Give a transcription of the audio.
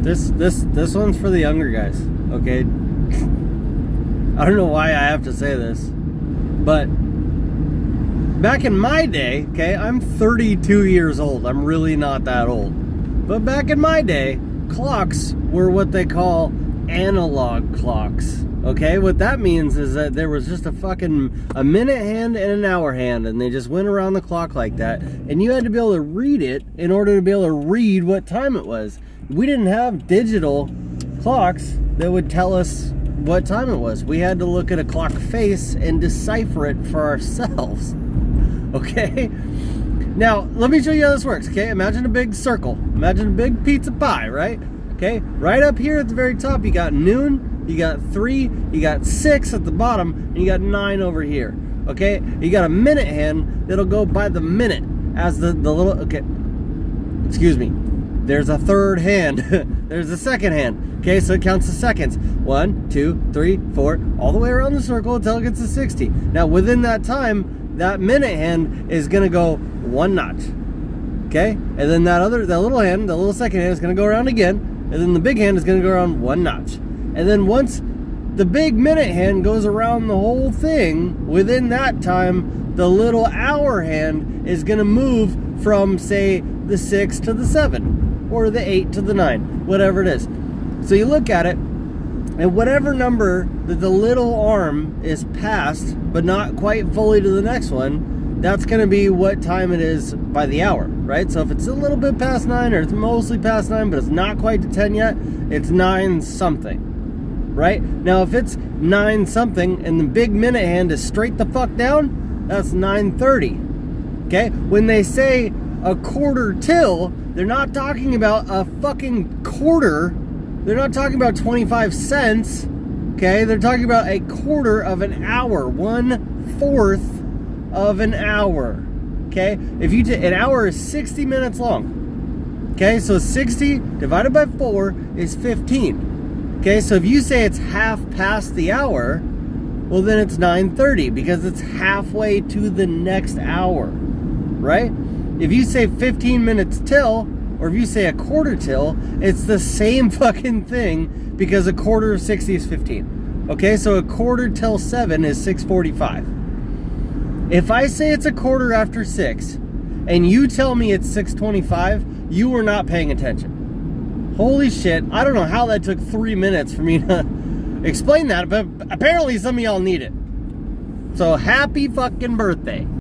This one's for the younger guys, okay? I don't know why I have to say this, but back in my day, okay, I'm 32 years old. I'm really not that old. But back in my day, clocks were what they call analog clocks. Okay, what that means is that there was just a minute hand and an hour hand, and they just went around the clock like that, and you had to be able to read it in order to be able to read what time it was. We didn't have digital clocks that would tell us what time it was. We had to look at a clock face and decipher it for ourselves. Okay? Now, let me show you how this works, okay? Imagine a big circle. Imagine a big pizza pie, right? Okay? Right up here at the very top, you got noon, you got 3, you got 6 at the bottom, and you got 9 over here. Okay? You got a minute hand that'll go by the minute as the little, okay, excuse me. There's a third hand. There's a second hand. Okay, so it counts the seconds. 1, 2, 3, 4, all the way around the circle until it gets to 60. Now, within that time, that minute hand is gonna go 1 notch. Okay? And then that little hand, the little second hand is gonna go around again, and then the big hand is gonna go around 1 notch. And then once the big minute hand goes around the whole thing, within that time, the little hour hand is gonna move from, say, the 6 to the 7. Or the 8 to the 9, whatever it is. So you look at it, and whatever number that the little arm is past, but not quite fully to the next one, that's going to be what time it is by the hour, right? So if it's a little bit past 9, or it's mostly past 9, but it's not quite to 10 yet, it's 9 something, right? Now if it's 9 something, and the big minute hand is straight the fuck down, that's 9:30, okay? When they say a quarter till, they're not talking about a fucking quarter. They're not talking about 25 cents. Okay? They're talking about a quarter of an hour. 1/4 of an hour. Okay? If you an hour is 60 minutes long. Okay? So 60 divided by 4 is 15. Okay? So if you say it's half past the hour, well then it's 9:30 because it's halfway to the next hour. Right? If you say 15 minutes till, or if you say a quarter till, it's the same fucking thing because a quarter of 60 is 15. Okay, so a quarter till 7 is 6:45. If I say it's a quarter after 6, and you tell me it's 6:25, you were not paying attention. Holy shit, I don't know how that took 3 minutes for me to explain that, but apparently some of y'all need it. So happy fucking birthday.